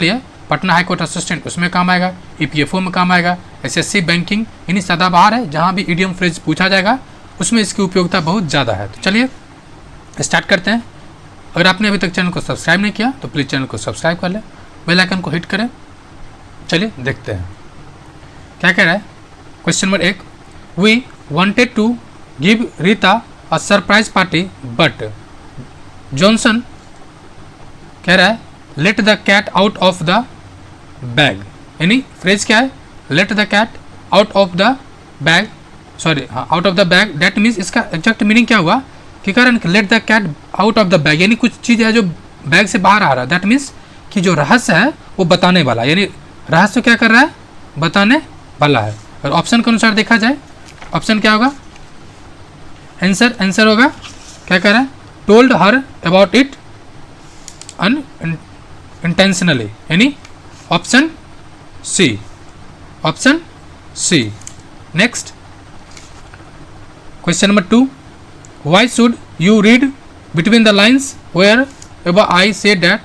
लिए Patna high court assistant उसमें काम आएगा, ईपीएफओ में काम आएगा, एसएससी बैंकिंग यानी सदाबहार है, जहाँ भी इडियम फ्रेज पूछा जाएगा उसमें इसकी उपयोगिता बहुत ज़्यादा है। तो चलिए स्टार्ट करते हैं। अगर आपने अभी तक चैनल को सब्सक्राइब नहीं किया तो प्लीज़ चैनल को सब्सक्राइब कर लें, बेल आइकन को हिट करें। चलिए देखते हैं क्या कह रहा है। Question number 1, we wanted to give Rita a surprise party but Johnson कह रहा है let the cat out of the bag, यानी फ्रेज क्या है, let the cat out of the bag, sorry हाँ out of the bag. That means इसका exact meaning क्या हुआ कि कारण let the cat out of the bag, यानी कुछ चीज़ है जो बैग से बाहर आ रहा है। दैट मीन्स कि जो रहस्य है वो बताने वाला, यानी रहस्य क्या कर रहा है, बताने वाला है। और ऑप्शन के अनुसार देखा जाए ऑप्शन क्या होगा, आंसर होगा क्या कह रहा है, told her about it unintentionally, यानी option C, option C. Next question number 2, why should you read between the lines wherever I say that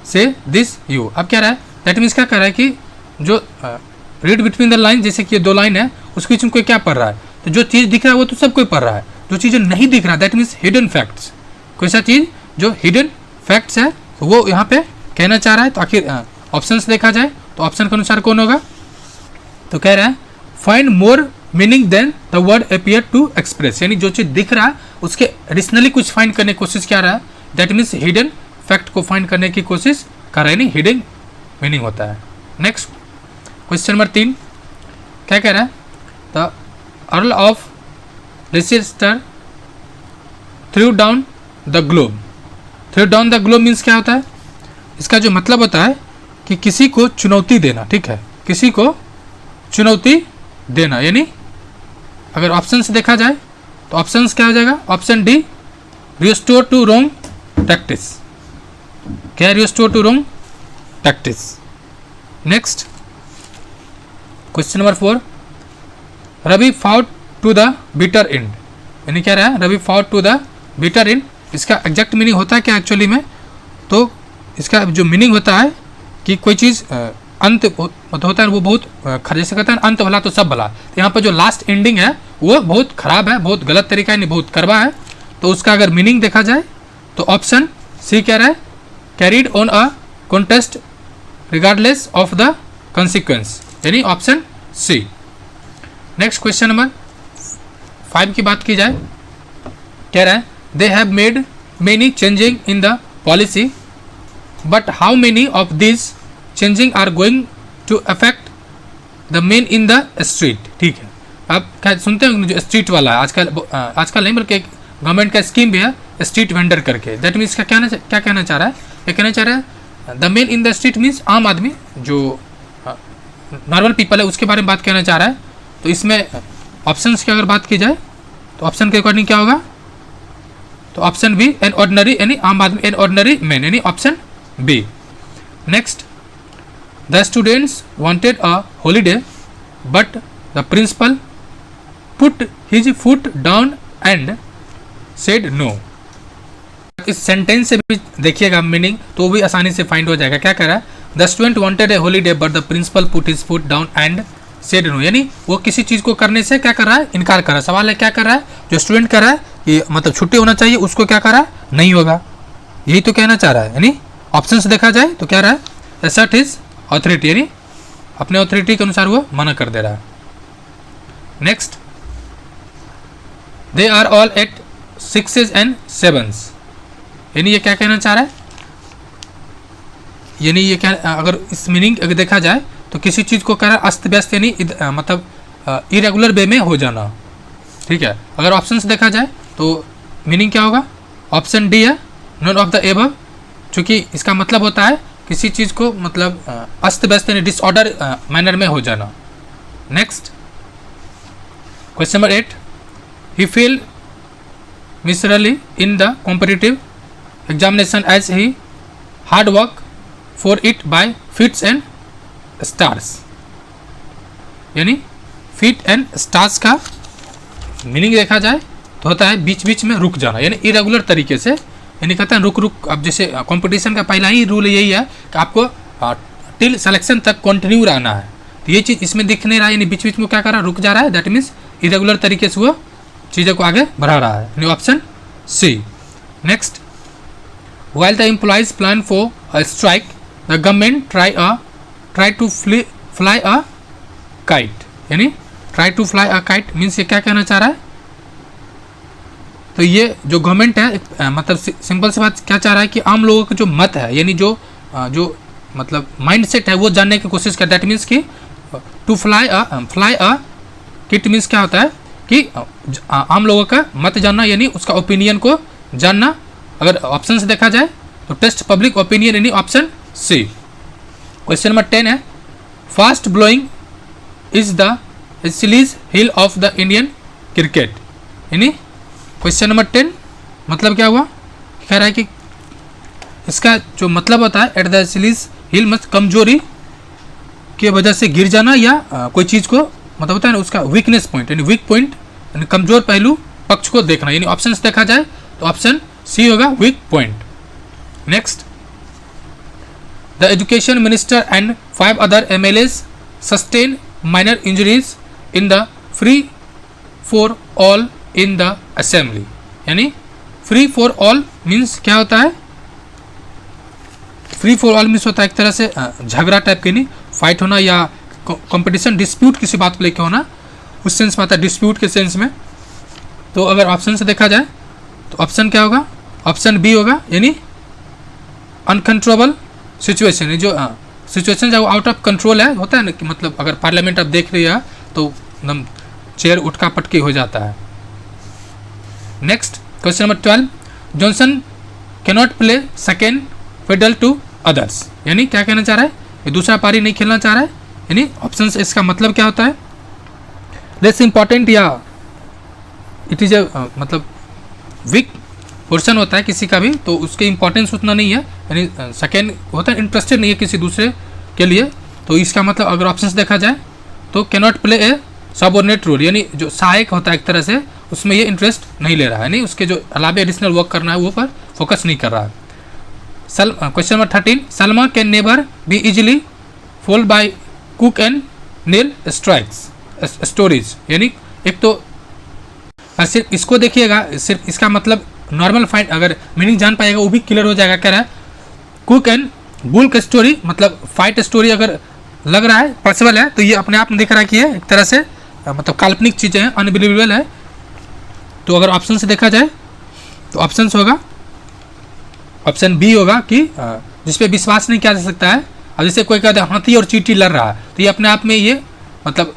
से दिस यू। अब क्या रहा है, दैट मीन्स क्या कर रहा है कि जो रीड बिटवीन द लाइन, जैसे कि ये 2 लाइन है उसके बीच में कोई क्या पढ़ रहा है, तो जो चीज़ दिख रहा है वो तो सब कोई पढ़ रहा है, जो चीज़ें नहीं दिख रहा दैट मीन्स हिडन फैक्ट्स, कोई सा चीज़ जो हिडन फैक्ट्स है तो वो यहाँ पे कहना चाह रहा है। तो आखिर ऑप्शन से देखा जाए तो ऑप्शन के अनुसार कौन होगा, तो कह रहा है find more meaning then the word appear to express, यानी जो चीज़ दिख रहा है उसके एडिशनली कुछ फाइंड करने की कोशिश क्या रहा है, दैट मीन्स हिडन फैक्ट को फाइंड करने की कोशिश कर रहा है, यानी हिडन मीनिंग होता है। नेक्स्ट क्वेश्चन नंबर 3 क्या कह रहा है, the earl of Leicester through down the globe. Through down the globe means क्या होता है, इसका जो मतलब होता है कि किसी को चुनौती देना, ठीक है, किसी को चुनौती देना, यानी अगर ऑप्शन से देखा जाए तो ऑप्शन क्या हो जाएगा, option D restore to wrong practice, क्या restore to wrong practice. Next question number 4, Ravi fought to the bitter end, यानी क्या रहा है, Ravi fought to the bitter end. इसका एग्जैक्ट मीनिंग होता है क्या एक्चुअली में, तो इसका जो मीनिंग होता है कि कोई चीज़ अंत होता है वो बहुत जैसे कहते हैं अंत भला तो सब भला, तो यहाँ पर जो लास्ट एंडिंग है वो बहुत खराब है, बहुत गलत तरीका है, नहीं बहुत करवा है। तो उसका अगर मीनिंग देखा जाए तो ऑप्शन सी कह रहा है carried on a contest regardless of the consequence, यानी option C. Next question number 5 की बात की जाए, कह रहा है they have made many changing in the policy but how many of this changing are going to affect the man in the street. ठीक है, आप क्या सुनते हैं जो स्ट्रीट वाला है आजकल नहीं बल्कि गवर्नमेंट का स्कीम भी है स्ट्रीट वेंडर करके। दैट मीन्स क्या कहना चाह रहा है, ये कहना चाह रहा है the man in the street means आम आदमी जो नॉर्मल पीपल है उसके बारे में बात कहना चाह रहा है। तो इसमें ऑप्शंस की अगर बात की जाए तो ऑप्शन के अकॉर्डिंग क्या होगा, तो ऑप्शन बी एन ऑर्डिनरी, यानी आम आदमी, एन ऑर्डिनरी मैन, यानी option B. Next the students wanted a holiday but the principal put his foot down and said no. इस सेंटेंस से भी देखिएगा मीनिंग तो भी आसानी से फाइंड हो जाएगा। क्या कह रहा है, the student wanted a holiday but the principal put his foot down and said no, यानी वो किसी चीज़ को करने से क्या कर रहा है, इनकार कर रहा है। सवाल है क्या कर रहा है, जो स्टूडेंट कर रहा है कि मतलब छुट्टी होना चाहिए उसको क्या कर रहा है, नहीं होगा, यही तो कहना चाह रहा है। यानी ऑप्शन से देखा जाए तो क्या रहा है, असर्ट हिज ऑथोरिटी, यानी अपने ऑथोरिटी के अनुसार वो मना कर दे रहा है। Next they are all at 6s and 7s, यानी ये क्या कहना चाह रहा है, यानी ये क्या, अगर इस मीनिंग अगर देखा जाए तो किसी चीज़ को कह रहा है अस्त व्यस्त, यानी मतलब इरेगुलर वे में हो जाना। ठीक है, अगर ऑप्शन से देखा जाए तो मीनिंग क्या होगा, ऑप्शन डी है नॉन ऑफ द एबव, चूँकि इसका मतलब होता है किसी चीज़ को मतलब अस्त व्यस्त यानी डिसऑर्डर मैनर में हो जाना। Next question number 8, he fail miserably in the competitive examination as he hard work for it by fits and starts, यानी फिट एंड स्टार्स का मीनिंग देखा जाए तो होता है बीच बीच में रुक जाना, यानी इरेगुलर तरीके से, यानी कहते हैं रुक रुक। अब जैसे कंपटीशन का पहला ही रूल यही है कि आपको टिल सिलेक्शन तक कंटिन्यू रहना है। तो ये चीज़ इसमें दिख नहीं रहा है, यानी बीच बीच में क्या कर रहा है, रुक जा रहा है, दैट मीन्स इरेगुलर तरीके से वो चीज़ों को आगे बढ़ा रहा है, यानी option C. Next, while the employees plan for a strike, the government try to fly a kite, यानी try to fly a kite means ये क्या कहना चाह रहा है, तो ये जो गवर्नमेंट है मतलब सिंपल सी बात क्या चाह रहा है कि आम लोगों का जो मत है, यानी जो मतलब माइंड सेट है वो जानने की कोशिश कर, दैट मीन्स कि to fly a kite means क्या होता है कि आम लोगों का मत जानना, यानी उसका ओपिनियन को जानना। अगर ऑप्शन से देखा जाए तो टेस्ट पब्लिक ओपिनियन, यानी ऑप्शन सी। क्वेश्चन नंबर 10 है, fast bowling is the Achilles heel of the Indian cricket, यानी क्वेश्चन नंबर 10 मतलब क्या हुआ, कह रहा है कि इसका जो मतलब होता है एट द एचिलीज हिल मतलब कमजोरी की वजह से गिर जाना, या कोई चीज़ को मतलब होता है ना उसका वीकनेस पॉइंट, यानी वीक पॉइंट, यानी कमजोर पहलू पक्ष को देखना, यानी ऑप्शन से देखा जाए तो ऑप्शन सी होगा, weak point. Next, the education minister and 5 other MLAs sustain minor injuries in the free for all in the assembly, यानी फ्री फॉर ऑल मीन्स क्या होता है, फ्री फॉर ऑल मीन्स होता है एक तरह से झगड़ा टाइप के, नहीं फाइट होना या कंपटीशन डिस्प्यूट किसी बात को लेकर होना, उस सेंस में आता है, डिस्प्यूट के सेंस में। तो अगर ऑप्शन से देखा जाए तो ऑप्शन क्या होगा, ऑप्शन बी होगा, यानी अनकंट्रोलेबल सिचुएशन, जो सिचुएशन जो आउट ऑफ कंट्रोल है होता है ना, कि मतलब अगर पार्लियामेंट आप देख रही है तो एकदम चेयर उठका पटकी हो जाता है। Next, question number 12, Johnson cannot play second fiddle to others, यानी क्या कहना चाह रहा है, ये दूसरा पारी नहीं खेलना चाह रहा है, यानी ऑप्शन से इसका मतलब क्या होता है, लेस इंपॉर्टेंट या इट इज मतलब वीक पोर्शन होता है किसी का भी, तो उसके इंपॉर्टेंस उतना नहीं है, यानी सेकेंड होता है इंटरेस्टेड नहीं है किसी दूसरे के लिए, तो इसका मतलब अगर ऑप्शन से देखा जाए तो cannot play a subordinate role, यानी जो सहायक होता है एक तरह से उसमें ये इंटरेस्ट नहीं ले रहा है, यानी उसके जो अलावा एडिशनल वर्क करना है वो पर फोकस नहीं कर रहा है। Question number 13, Salma can never be easily fold by cook and nil strikes stories, यानी एक तो सिर्फ इसको देखिएगा, सिर्फ इसका मतलब नॉर्मल फाइंड अगर मीनिंग जान पाएगा वो भी क्लियर हो जाएगा। कह रहा है कुक एंड बुल का स्टोरी मतलब फाइट स्टोरी अगर लग रहा है पॉसिबल है तो ये अपने आप में दिख रहा है कि ये एक तरह से मतलब काल्पनिक चीज़ें हैं, अनबिलीवेबल है। तो अगर ऑप्शन से देखा जाए तो ऑप्शन होगा, ऑप्शन बी होगा कि जिसपे विश्वास नहीं किया जा सकता है। अब जैसे कोई कहता है हाथी और चींटी लड़ रहा है तो ये अपने आप में ये मतलब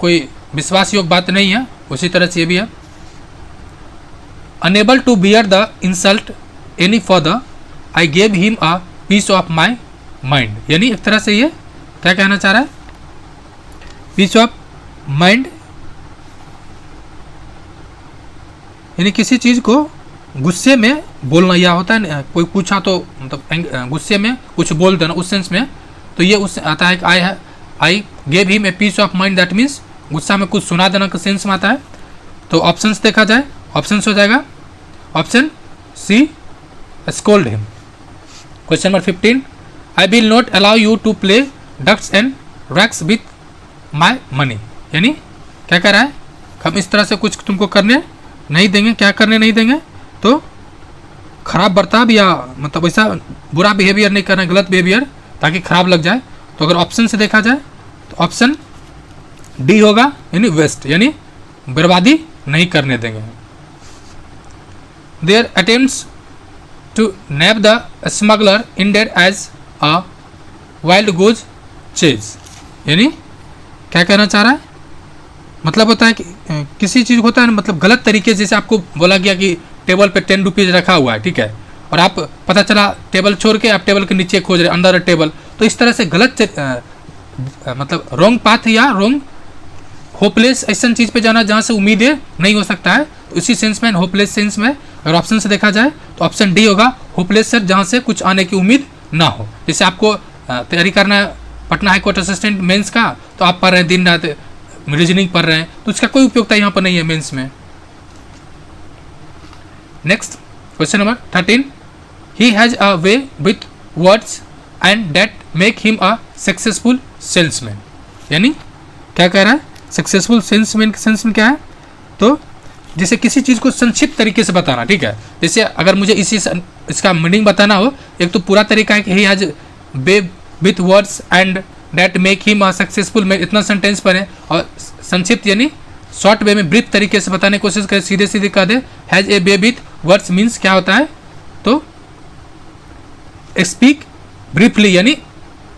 कोई विश्वास योग्य बात नहीं है, उसी तरह से ये भी है। Unable to bear the insult any further I gave him a piece of my mind, यानी एक तरह से ये क्या कहना चाह रहा है, पीस ऑफ माइंड यानी किसी चीज़ को गुस्से में बोलना, या होता है ना कोई पूछा तो मतलब गुस्से में कुछ बोल देना उस सेंस में, तो ये उससे आता है I gave him a piece of mind, that means गुस्सा में कुछ सुना देना के सेंस में आता है। तो ऑप्शन से देखा जाए ऑप्शन हो जाएगा option C, scold him. Question number 15, I will not allow you to play ducks and drakes with my money, यानी क्या कह रहा है, हम इस तरह से कुछ तुमको करने नहीं देंगे। क्या करने नहीं देंगे, तो खराब बर्ताव या मतलब ऐसा बुरा बिहेवियर नहीं करना, गलत बिहेवियर ताकि खराब लग जाए। तो अगर ऑप्शन से देखा जाए तो ऑप्शन डी होगा, यानी वेस्ट, यानी बर्बादी नहीं करने देंगे। Their attempts to nab the smuggler ended as a wild goose chase, यानी क्या कहना चाह रहा है, मतलब होता है कि किसी चीज़ होता है ना मतलब गलत तरीके से, जैसे आपको बोला गया कि टेबल पे 10 रुपीज़ रखा हुआ है, ठीक है, और आप पता चला टेबल छोड़ के आप टेबल के नीचे खोज रहे अंडर द टेबल, तो इस तरह से गलत मतलब रॉन्ग पाथ या रॉन्ग होपलेस ऐसा चीज़ पे जाना जहाँ से उम्मीदें नहीं हो सकता है, तो इसी सेंस में होपलेस सेंस में अगर ऑप्शन से देखा जाए तो ऑप्शन डी होगा, होपलेस सेंस जहाँ से कुछ आने की उम्मीद ना हो। जैसे आपको तैयारी करना है Patna high court assistant mains का, तो आप पढ़ रहे हैं दिन रात रीजनिंग पढ़ रहे हैं, तो इसका कोई उपयोगिता यहाँ पर नहीं है मेंस में। Next question number 13, he has a way with words and that make him a successful salesman. यानी क्या कह रहा है, सक्सेसफुल सेल्समैन के सेंस में क्या है, तो जैसे किसी चीज़ को संक्षिप्त तरीके से बताना, ठीक है। जैसे अगर मुझे इसका मीनिंग बताना हो, एक तो पूरा तरीका है कि he has way with words and that make him a successful man, इतना सेंटेंस पढ़े, और संक्षिप्त यानी शॉर्ट वे में ब्रीफ तरीके से बताने की कोशिश करें, सीधे सीधे कह दे has a way with words means क्या होता है, तो स्पीक ब्रीफली यानी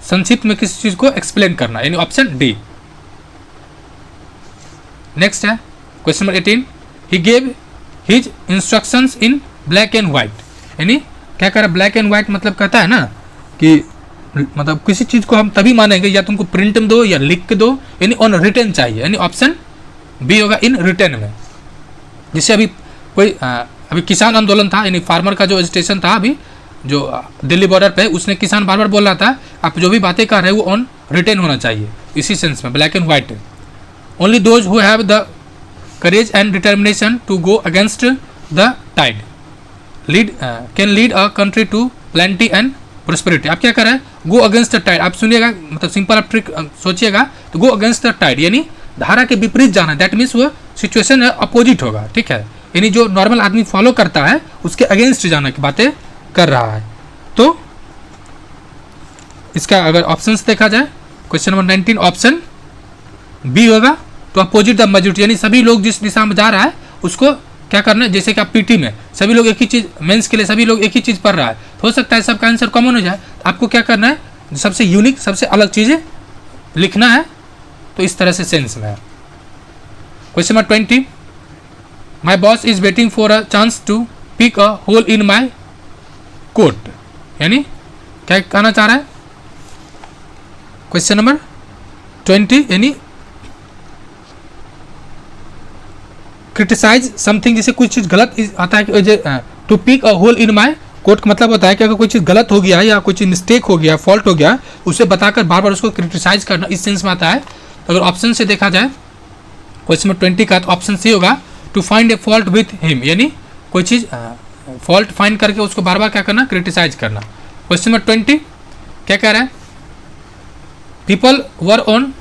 संक्षिप्त में किसी चीज़ को एक्सप्लेन करना, यानी ऑप्शन डी। नेक्स्ट है question number 18, he gave his instructions in black and white. यानी क्या कह रहा है, ब्लैक एंड वाइट मतलब कहता है ना कि मतलब किसी चीज़ को हम तभी मानेंगे या तुमको प्रिंट में दो या लिख के दो, यानी ऑन रिटर्न चाहिए, यानी ऑप्शन बी होगा इन रिटर्न में। जैसे अभी कोई अभी किसान आंदोलन था, यानी फार्मर का जो एजिटेशन था अभी जो दिल्ली बॉर्डर पे, उसने किसान बार बार बोल रहा था आप जो भी बातें कर रहे हैं वो ऑन रिटर्न होना चाहिए, इसी सेंस में black and white. Only those who have the courage and determination to go against the tide can lead a country to plenty and prosperity. आप क्या कर रहे हैं, गो अगेंस्ट द टाइड, आप सुनिएगा मतलब सिंपल आप ट्रिक सोचिएगा, तो गो अगेंस्ट द टाइड यानी धारा के विपरीत जाना, दैट मीन्स वो सिचुएशन है अपोजिट होगा, ठीक है, यानी जो नॉर्मल आदमी फॉलो करता है उसके अगेंस्ट जाना की बातें कर रहा है। तो इसका अगर ऑप्शन देखा जाए, क्वेश्चन नंबर 19 ऑप्शन बी होगा, तो अपोजिट द मेजॉरिटी, यानी सभी लोग जिस दिशा में जा रहा है उसको क्या करना है, जैसे कि आप पीटी में सभी लोग एक ही चीज़, मेंस के लिए सभी लोग एक ही चीज़ पढ़ रहा है, तो हो सकता है सबका आंसर कॉमन हो जाए, तो आपको क्या करना है, सबसे यूनिक सबसे अलग चीज़ें लिखना है, तो इस तरह से सेंस में है। Question number 20, my boss is waiting for a chance to pick a hole in my coat. यानी क्या कहना चाह रहा है, क्वेश्चन नंबर 20 यानी क्रिटिसाइज समथिंग, जैसे कुछ चीज़ गलत आता है कि to pick a hole in my coat का मतलब होता है कि अगर कोई चीज़ गलत हो गया या कोई चीज़ मिस्टेक हो गया, फॉल्ट हो गया, उसे बताकर बार बार उसको क्रिटिसाइज करना, इस सेंस में आता है। अगर ऑप्शन से देखा जाए क्वेश्चन नंबर 20 का, तो ऑप्शन सी होगा to find a fault with him, यानी कोई चीज़ फॉल्ट फाइंड करके उसको बार बार क्या करना, क्रिटिसाइज करना। क्वेश्चन नंबर 20 क्या कह रहा है, people were on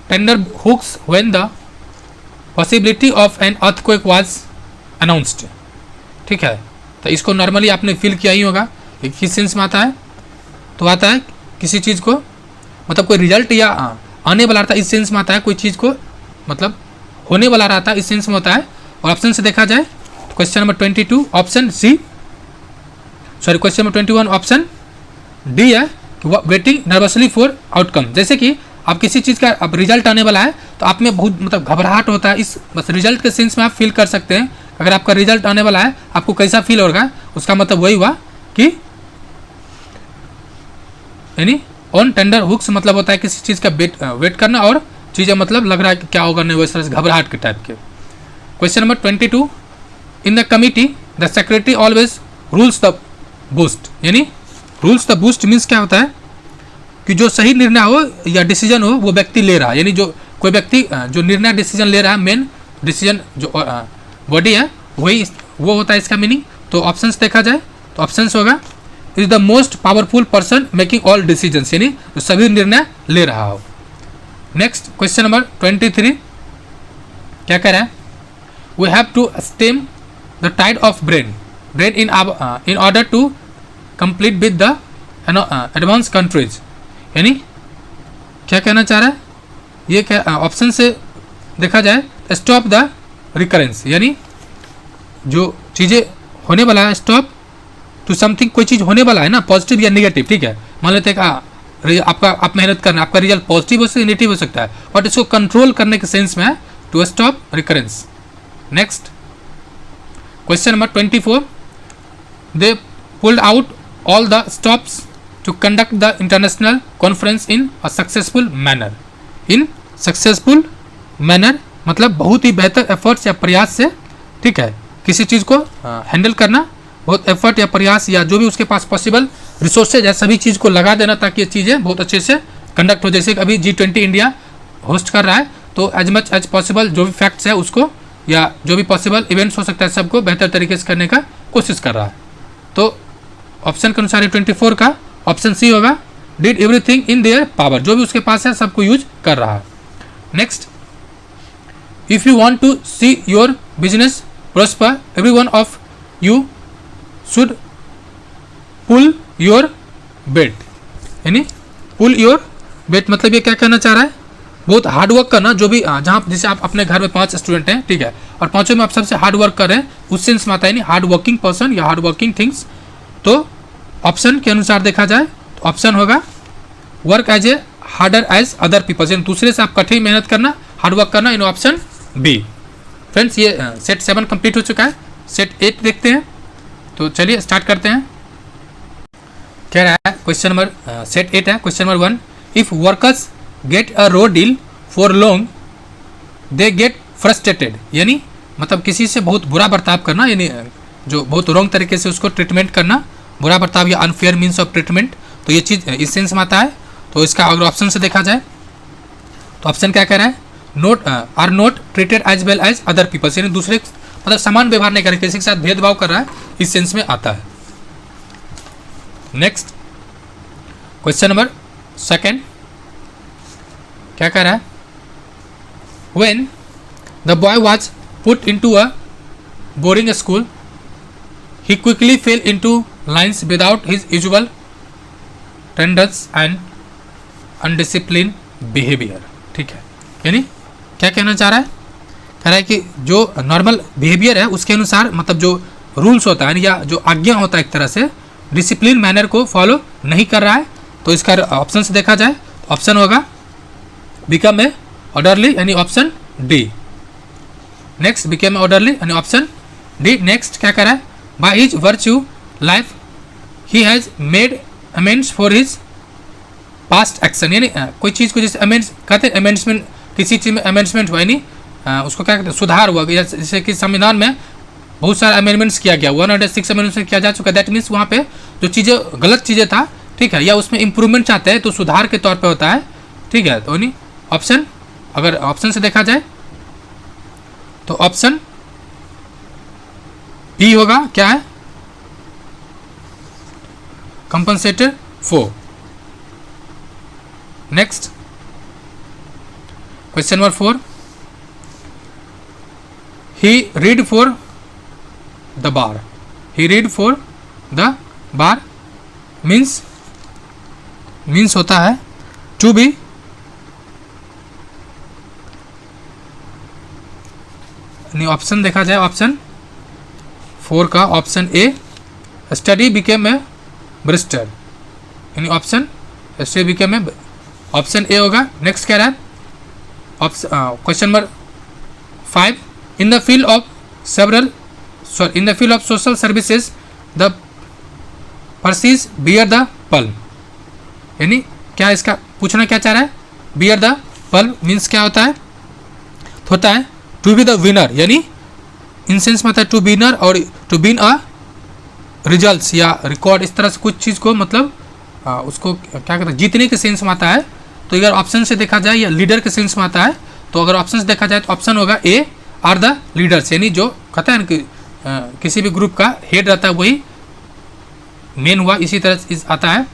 tenterhooks when the possibility of an earthquake was announced. ठीक है, तो इसको नॉर्मली आपने फील किया ही होगा, किस सेंस में आता है, तो आता है किसी चीज़ को मतलब कोई रिजल्ट या आने वाला रहता है, इस सेंस में आता है, कोई चीज़ को मतलब होने वाला रहता है, इस सेंस में होता है। और ऑप्शन से देखा जाए तो question number 22 option C, sorry question number 21 option D है, वेटिंग नर्वसली फॉर आउटकम। जैसे कि आप किसी चीज़ का अब रिजल्ट आने वाला है तो आप में बहुत मतलब घबराहट होता है, इस बस रिजल्ट के सेंस में आप फील कर सकते हैं। अगर आपका रिजल्ट आने वाला है आपको कैसा फील होगा, उसका मतलब वही हुआ कि यानी ऑन टेंडर हुक्स मतलब होता है किसी चीज़ का वेट करना, और चीज़ें मतलब लग रहा है कि क्या होगा नहीं, वैसे घबराहट के टाइप के। Question number 22 in the committee the secretary always rules the boost, यानी रूल्स द बूस्ट मीन्स क्या होता है कि जो सही निर्णय हो या डिसीजन हो वो व्यक्ति ले रहा है, यानी जो कोई व्यक्ति जो निर्णय डिसीजन ले रहा है, मेन डिसीजन जो बॉडी है वही वो होता है इसका मीनिंग। तो ऑप्शंस देखा जाए तो ऑप्शंस होगा is the most powerful person making all decisions, यानी जो सभी निर्णय ले रहा हो। नेक्स्ट क्वेश्चन नंबर 23 क्या कह रहा है, we have to stem the tide of brain in order to complete with the advance countries, यानी क्या कहना चाह रहा है, ये क्या ऑप्शन से देखा जाए स्टॉप द रिकरेंस, यानी जो चीज़ें होने वाला है, स्टॉप टू समथिंग, कोई चीज़ होने वाला है ना, पॉजिटिव या नेगेटिव, ठीक है, मान लेते हैं आपका आप मेहनत करना, आपका रिजल्ट पॉजिटिव हो सकता है नेगेटिव हो सकता है, बट इसको कंट्रोल करने के सेंस में है to stop recurrence. Next question number 24 they pulled out all the stops to conduct the international conference in a successful manner. In successful manner मतलब बहुत ही बेहतर एफर्ट्स या प्रयास से, ठीक है, किसी चीज़ को हैंडल करना, बहुत एफर्ट या प्रयास या जो भी उसके पास पॉसिबल रिसोर्सेज है सभी चीज़ को लगा देना ताकि ये चीज़ें बहुत अच्छे से कंडक्ट हो। जैसे कि अभी G20 इंडिया होस्ट कर रहा है, तो एज मच एज पॉसिबल जो भी फैक्ट्स है उसको या जो भी पॉसिबल इवेंट्स हो सकता है सबको बेहतर तरीके से करने का कोशिश कर रहा है। तो ऑप्शन के अनुसार 24 का ऑप्शन सी होगा, did everything in their power, जो भी उसके पास है सबको यूज कर रहा है। Next, if you want to see your business prosper every one of you should pull your weight, यानी पुल योर वेट मतलब ये क्या कहना चाह रहा है, बहुत हार्ड वर्क करना, जो भी जहाँ जैसे आप अपने घर में 5 स्टूडेंट हैं, ठीक है, और पांचों में आप सबसे हार्ड वर्क कर रहे हैं, उस सेंस में आता है नहीं हार्ड वर्किंग पर्सन या हार्ड वर्किंग थिंग्स। तो ऑप्शन के अनुसार देखा जाए तो ऑप्शन होगा work as a harder as other peoples, यानी दूसरे से आप कठिन मेहनत करना, हार्ड वर्क करना, इन ऑप्शन बी। फ्रेंड्स ये सेट 7 कंप्लीट हो चुका है। सेट 8 देखते हैं, तो चलिए स्टार्ट करते हैं। कह रहा है क्वेश्चन नंबर सेट 8 है, question number 1, if workers get a raw deal for long they get frustrated, यानी मतलब किसी से बहुत बुरा बर्ताव करना, यानी जो बहुत रॉन्ग तरीके से उसको ट्रीटमेंट करना, बुरा बर्ताव या अनफेयर मीन्स ऑफ ट्रीटमेंट, तो ये चीज़ इस सेंस में आता है। तो इसका अगर ऑप्शन से देखा जाए तो ऑप्शन क्या कह रहा है, not are not treated as well as other peoples, यानी दूसरे मतलब समान व्यवहार नहीं कर रहे, किसी के साथ भेदभाव कर रहा है, इस सेंस में आता है। नेक्स्ट क्वेश्चन नंबर 2 क्या कह रहा है, when the boy was put into a boarding school he quickly fail into lines without his usual tenders and undisciplined behaviour, ठीक है, यानी क्या कहना चाह रहा है, कह रहा है कि जो नॉर्मल बिहेवियर है उसके अनुसार, मतलब जो रूल्स होता है या जो आज्ञा होता है एक तरह से, डिसिप्लिन मैनर को फॉलो नहीं कर रहा है। तो इसका ऑप्शन से देखा जाए तो ऑप्शन होगा बिकम ए ऑर्डरली, यानी option D. Next become a orderly यानी ऑप्शन डी। नेक्स्ट क्या कह रहा है, by his virtue life he has made amends for his past action, यानी कोई चीज़ को जैसे अमेंड्स कहते हैं, अमेंड्समेंट किसी चीज़ में अमेंडमेंट हुआ, यानी उसको क्या कहते हैं, सुधार हुआ, जैसे कि संविधान में बहुत सारे अमेंडमेंट्स किया गया, 106 अमेंडमेंट्स किया जा चुका है। दैट मीन्स वहाँ पे जो चीज़ें गलत चीज़ें था, ठीक है, या उसमें इंप्रूवमेंट चाहते हैं तो सुधार के तौर पे होता है, ठीक है। तो यानी ऑप्शन, अगर ऑप्शन से देखा जाए तो ऑप्शन बी होगा, क्या है, compensator 4। Next question number 4, he read for the bar, he read for the bar means होता है टू बी, नहीं ऑप्शन देखा जाए ऑप्शन 4 का option A, study became a blister, यानी option study became a, option A होगा। Next कह रहा है question number 5, in the field of social services the Parsees bear the palm, यानी क्या इसका पूछना क्या चाह रहा है, बियर द पल्म मीन्स क्या होता है, टू बी द विनर, यानी इन सेंस में आता है टू विनर और टू बीन अ रिजल्ट्स या रिकॉर्ड, इस तरह से कुछ चीज़ को मतलब उसको क्या कहते हैं, जीतने के सेंस में आता है। तो अगर ऑप्शन से देखा जाए या लीडर के सेंस में आता है, तो अगर ऑप्शन से देखा जाए तो ऑप्शन होगा ए, आर द लीडर्स, यानी जो कहते हैं कि किसी भी ग्रुप का हेड रहता है वही मेन हुआ, इसी तरह से आता है।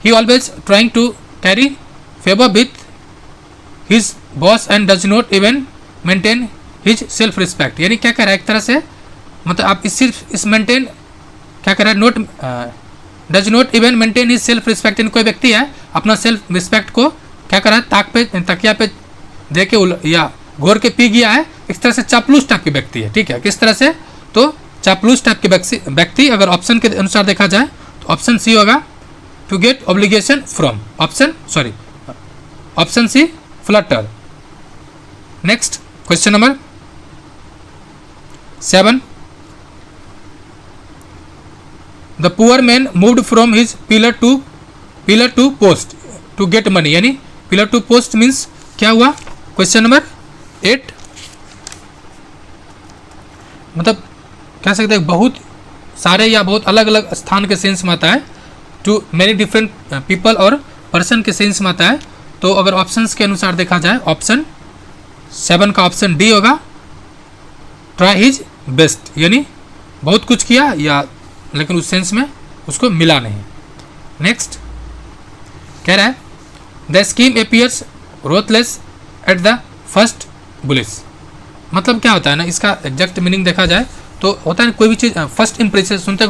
He always trying to curry favour with his boss and does not even maintain his self respect, यानी क्या कह रहा है, एक तरह से मतलब आप इस मेंटेन क्या कह रहा है, note does not even maintain his self respect, यानी कोई व्यक्ति है अपना सेल्फ रिस्पेक्ट को क्या कर रहा है, ताक पे तकिया पे दे के या घोर के पी गया है, इस तरह से चापलूस टाइप के व्यक्ति है, ठीक है। किस तरह से, तो चापलूस टाइप के व्यक्ति अगर ऑप्शन के अनुसार देखा जाए तो ऑप्शन सी होगा, to get obligation from, option C flutter. Next question number 7, the poor man moved from his pillar to post to get money, यानी पिलर टू पोस्ट मीन्स क्या हुआ, क्वेश्चन नंबर 8, मतलब कह सकते हैं बहुत सारे या बहुत अलग अलग स्थान के सेंस में आता है, टू मेनी डिफरेंट पीपल और पर्सन के सेंस में आता है। तो अगर ऑप्शंस के अनुसार देखा जाए ऑप्शन 7 का ऑप्शन डी होगा, ट्राई हिज बेस्ट, यानी बहुत कुछ किया या लेकिन उस सेंस में उसको मिला नहीं। नेक्स्ट कह रहा है the scheme appears worthless at the first blush. मतलब क्या होता है ना, इसका एग्जैक्ट मीनिंग देखा जाए तो होता है कोई भी चीज़ फर्स्ट इंप्रेशन सुनते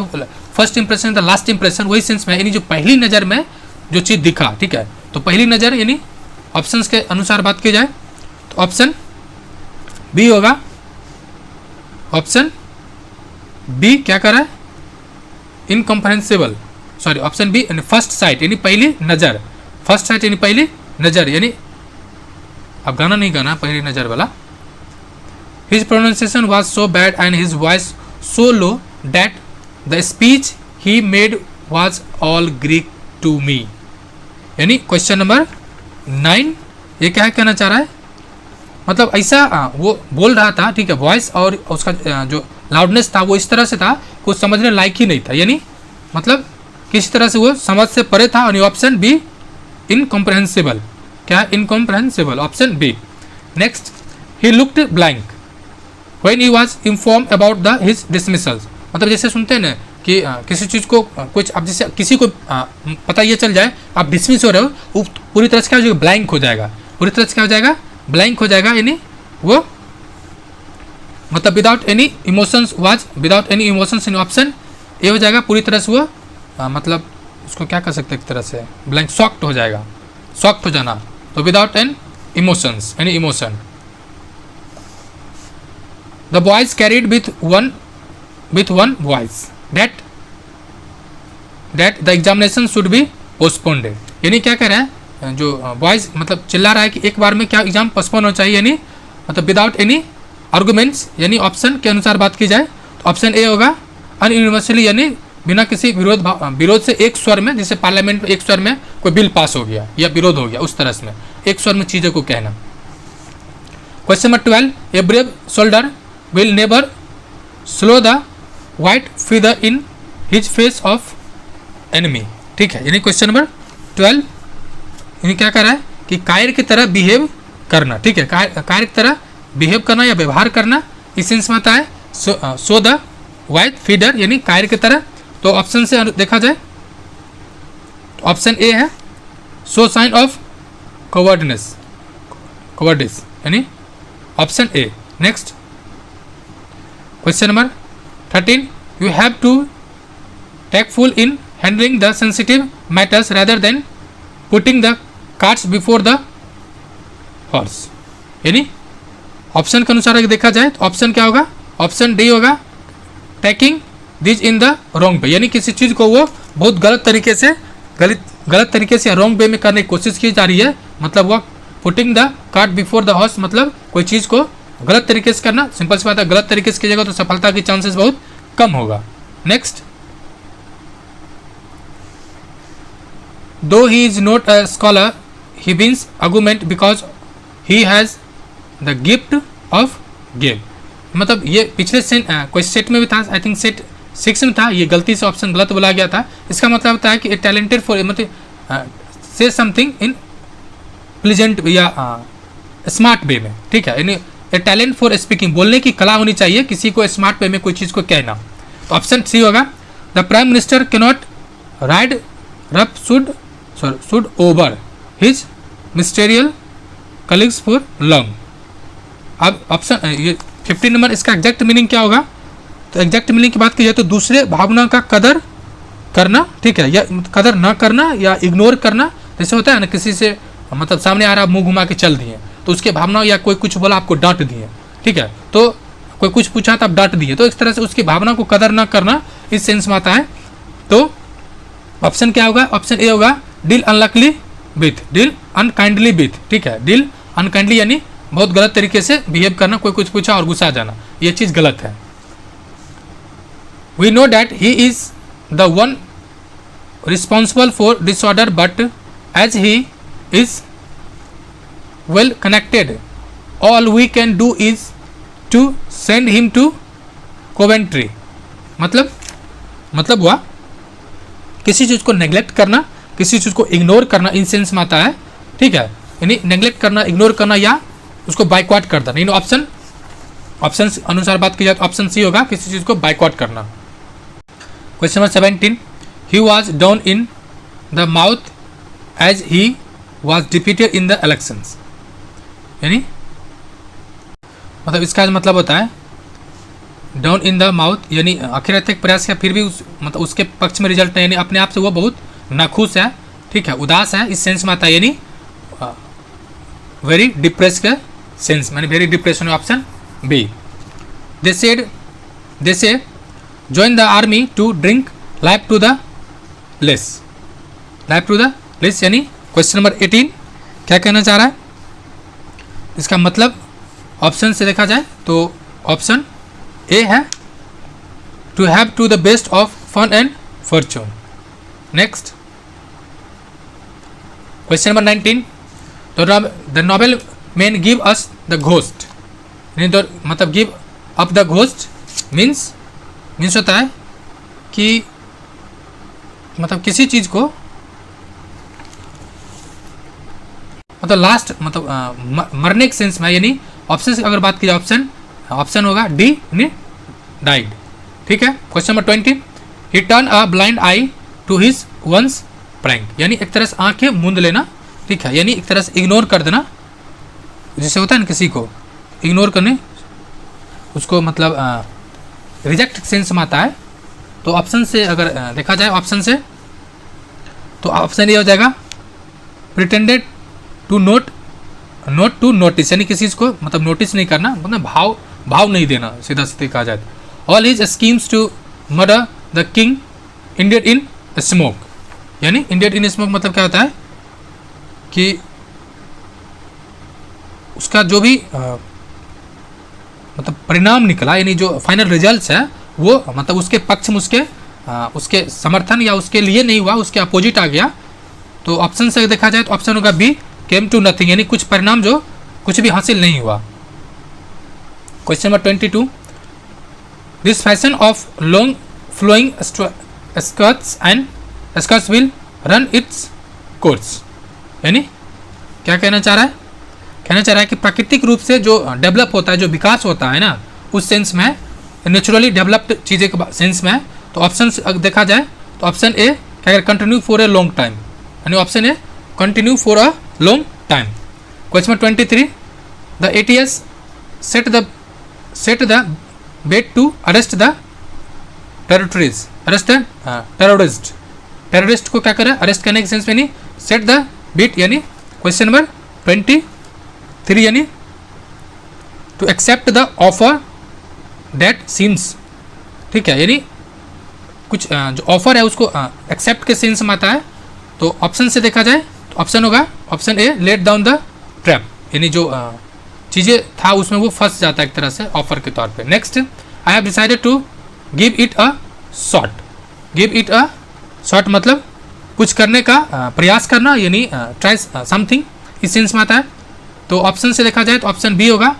first impression the last impression, वही सेंस में, यानी जो पहली नज़र में जो चीज़ दिखा, ठीक है, तो पहली नज़र यानी ऑप्शंस के अनुसार बात की जाए तो ऑप्शन बी होगा। ऑप्शन बी क्या कर रहा है, incomprehensible, sorry option B first sight यानी पहली नज़र, फर्स्ट साइट यानी पहली नज़र, यानी अब गाना नहीं गाना, पहली नज़र वाला। His pronunciation was so bad and his voice so low that the speech he made was all Greek to me। यानी क्वेश्चन नंबर 9 ये क्या कहना चाह रहा है, मतलब ऐसा वो बोल रहा था, ठीक है, वॉइस और उसका जो लाउडनेस था वो इस तरह से था कुछ समझने लायक ही नहीं था, यानी मतलब किसी तरह से वो समझ से परे था। और ऑप्शन बी इनकम्प्रहेंसिबल, क्या incomprehensible, option B. Next, he looked blank when he was inform about the his dismissals. मतलब जैसे सुनते हैं ना कि किसी चीज़ को कुछ, अब जैसे किसी को पता ये चल जाए आप डिसमिस हो रहे हो, वो पूरी तरह से क्या हो जाएगा, ब्लैंक हो जाएगा, पूरी तरह से क्या हो जाएगा, ब्लैंक हो जाएगा, यानी वो मतलब without any emotions, was without any emotions, in option A हो जाएगा, पूरी तरह से वो मतलब उसको क्या कर सकते हैं एक तरह से ब्लैंक, शॉक्ड हो जाएगा, शॉक्ड हो जाना, तो without an emotions, any emotion. The boys carried with one voice that the examination should be postponed। यानी क्या कह रहा है, जो बॉयज मतलब चिल्ला रहा है कि एक बार में क्या एग्जाम पोस्टपोन होना चाहिए, यानी मतलब विदाउट एनी आर्गूमेंट्स, यानी ऑप्शन के अनुसार बात की जाए तो ऑप्शन ए होगा अनयूनिवर्सली, यानी बिना किसी विरोध से एक स्वर में, जैसे पार्लियामेंट में एक स्वर में कोई बिल पास हो गया या विरोध हो गया, उस तरह से एक स्वर में चीज़ों को कहना। Question number 12, a brave soldier will never slow the white feather in his face of enemy। ठीक है, यानी क्वेश्चन नंबर 12 यानी क्या कर रहा है कि कायर की तरह बिहेव करना, ठीक है, कायर की तरह बिहेव करना या व्यवहार करना, इस सेंस में आता है सो द वाइट फीडर, यानी कायर की तरह। तो ऑप्शन से देखा जाए तो ऑप्शन ए है सो साइन ऑफ कवर्डिस, यानी option A. Next, question number 13, you have to tactful in handling the sensitive matters rather than putting the carts before the horse। यानी ऑप्शन के अनुसार अगर देखा जाए तो ऑप्शन क्या होगा, ऑप्शन डी होगा taking this in the wrong way, यानी किसी चीज़ को वो बहुत गलत तरीके से रॉन्ग वे में करने की कोशिश की जा रही है, मतलब वो putting the cart before the horse, मतलब कोई चीज़ को गलत तरीके से करना। सिंपल सी बात है, गलत तरीके से कीजिएगा तो सफलता की चांसेस बहुत कम होगा। Next, though he is not a scholar he wins argument because he has the gift of game. मतलब ये पिछले कोई सेट में भी था, आई थिंक सेट 6 में था, ये गलती से ऑप्शन गलत बोला गया था। इसका मतलब होता है कि ए टैलेंटेड फॉर, मतलब से समथिंग इन प्लीजेंट या स्मार्ट वे में, ठीक है, यानी ए टैलेंट फॉर स्पीकिंग, बोलने की कला होनी चाहिए, किसी को स्मार्ट वे में कोई चीज़ को कहना। तो ऑप्शन सी होगा the prime minister can not ride rough should over his ministerial colleagues for long. अब ऑप्शन ये 15 नंबर, इसका एग्जैक्ट मीनिंग क्या होगा, तो एग्जैक्ट मीनिंग की बात की जाए तो दूसरे भावना का कदर करना, ठीक है, या कदर ना करना या इग्नोर करना। जैसे होता है ना किसी से मतलब सामने आ रहा, मुंह घुमा के चल दिए तो उसके भावना, या कोई कुछ बोला आपको डांट दिए, ठीक है, तो कोई कुछ पूछा तो आप डांट दिए, तो इस तरह से उसकी भावना को कदर ना करना इस सेंस में आता है। तो ऑप्शन क्या होगा, ऑप्शन ए होगा deal unluckily with, deal unkindly with, ठीक है, डील अनकाइंडली यानी बहुत गलत तरीके से बिहेव करना, कोई कुछ पूछा और गुस्सा जाना, ये चीज़ गलत है। We know that he is the one responsible for disorder but as he is well connected all we can do is to send him to Coventry। मतलब हुआ किसी चीज़ को नेग्लेक्ट करना, किसी चीज़ को इग्नोर करना, इन सेंस में आता है, ठीक है, यानी नेग्लेक्ट करना, इग्नोर करना या उसको बाइकआउट कर देना। ऑप्शन अनुसार बात की जाए तो ऑप्शन सी होगा किसी चीज़ को बाइकआउट करना। Question number 17, he was down in the mouth as he was defeated in the elections. यानी मतलब इसका मतलब होता है डाउन इन द माउथ, यानी आखिर तक प्रयास किया फिर भी मतलब उसके पक्ष में रिजल्ट नहीं, यानी अपने आप से वो बहुत नाखुश है, ठीक है, उदास है, इस सेंस में आता है। यानी वेरी डिप्रेस के सेंस, यानी very depression, option B. They say join the army to drink life to the lees, life to the lees, यानी क्वेश्चन नंबर 18 क्या कहना चाह रहा है, इसका मतलब ऑप्शन से देखा जाए तो ऑप्शन ए है to have to the best of fun and fortune. Next question number 19, the noble man give us the ghost, मतलब give up the ghost means होता है कि मतलब किसी चीज़ को मतलब लास्ट मतलब मरने के सेंस में, यानी ऑप्शन से अगर बात की जाए ऑप्शन होगा डी, यानी डाइड, ठीक है। Question number 20, he turn a blind eye to his once prank, यानी एक तरह से आंखें मूंद लेना, ठीक है, यानी एक तरह से इग्नोर कर देना, जैसे होता है ना किसी को इग्नोर करने, उसको मतलब रिजेक्ट सेंस में आता है। तो ऑप्शन से अगर देखा जाए ऑप्शन से, तो ऑप्शन ये हो जाएगा pretended to not to notice, यानी किसी चीज़ को मतलब नोटिस नहीं करना, मतलब भाव नहीं देना, सीधा सीधे कहा जाए। All his schemes to murder the king ended in smoke, यानी इंडियड इन स्मोक मतलब क्या होता है कि उसका जो भी मतलब परिणाम निकला, यानी जो फाइनल रिजल्ट्स है वो मतलब उसके पक्ष में उसके समर्थन या उसके लिए नहीं हुआ, उसके अपोजिट आ गया। तो ऑप्शन से देखा जाए तो ऑप्शन होगा बी, केम टू नथिंग, यानी कुछ परिणाम जो कुछ भी हासिल नहीं हुआ। Question number 22, this fashion of long flowing skirts will run its course, यानी क्या कहना चाह रहा है, कहना चाह रहा है कि प्राकृतिक रूप से जो डेवलप होता है, जो विकास होता है ना, उस सेंस में नेचुरली डेवलप्ड चीज़ें के सेंस में। तो ऑप्शन देखा जाए तो ऑप्शन ए क्या, continue for a long time, यानी option A continue for a long time. Question 23, the ATS set the bait to arrest the terrorist को क्या करे, अरेस्ट करने के सेंस में, नहीं सेट द बीट, यानी क्वेश्चन नंबर 23, यानी to accept the offer that seems, ठीक है, यानी कुछ जो ऑफर है उसको एक्सेप्ट के सेंस में आता है। तो ऑप्शन से देखा जाए तो ऑप्शन होगा option A, let down the trap, यानी जो चीज़ें था उसमें वो फंस जाता है एक तरह से ऑफर के तौर पे। Next, I have decided to give it a shot, give it a shot मतलब कुछ करने का प्रयास करना, यानी ट्राई समथिंग, इस सेंस में आता है। तो ऑप्शन से देखा जाए तो ऑप्शन बी होगा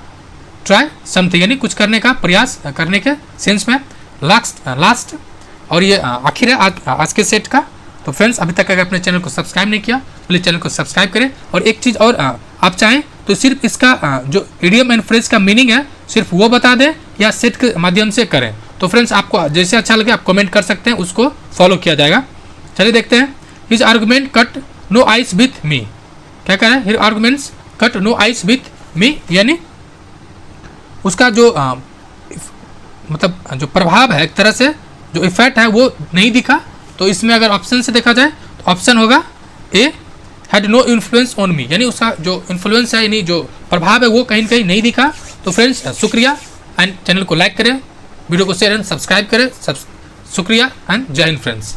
ट्राई समथिंग, यानी कुछ करने का प्रयास करने के सेंस में। लास्ट और ये आखिर है आज के सेट का। तो फ्रेंड्स, अभी तक अगर अपने चैनल को सब्सक्राइब नहीं किया प्लीज़ चैनल को सब्सक्राइब करें। और एक चीज़ और, आप चाहें तो सिर्फ इसका जो इडियम एंड फ्रेज का मीनिंग है सिर्फ वो बता दें या सेट के माध्यम से करें। तो फ्रेंड्स, आपको जैसे अच्छा लगे आप कमेंट कर सकते हैं, उसको फॉलो किया जाएगा। चलिए देखते हैं। His argument cut no ice with me, क्या कह रहा है, his arguments cut no ice with me, यानी उसका जो मतलब जो प्रभाव है एक तरह से जो इफेक्ट है वो नहीं दिखा। तो इसमें अगर ऑप्शन से देखा जाए तो ऑप्शन होगा A, had no influence on me, यानी उसका जो इन्फ्लुएंस है यानी जो प्रभाव है वो कहीं ना कहीं नहीं दिखा। तो फ्रेंड्स, शुक्रिया एंड चैनल को लाइक करें, वीडियो को शेयर एंड सब्सक्राइब करें। शुक्रिया एंड जय हिंद फ्रेंड्स।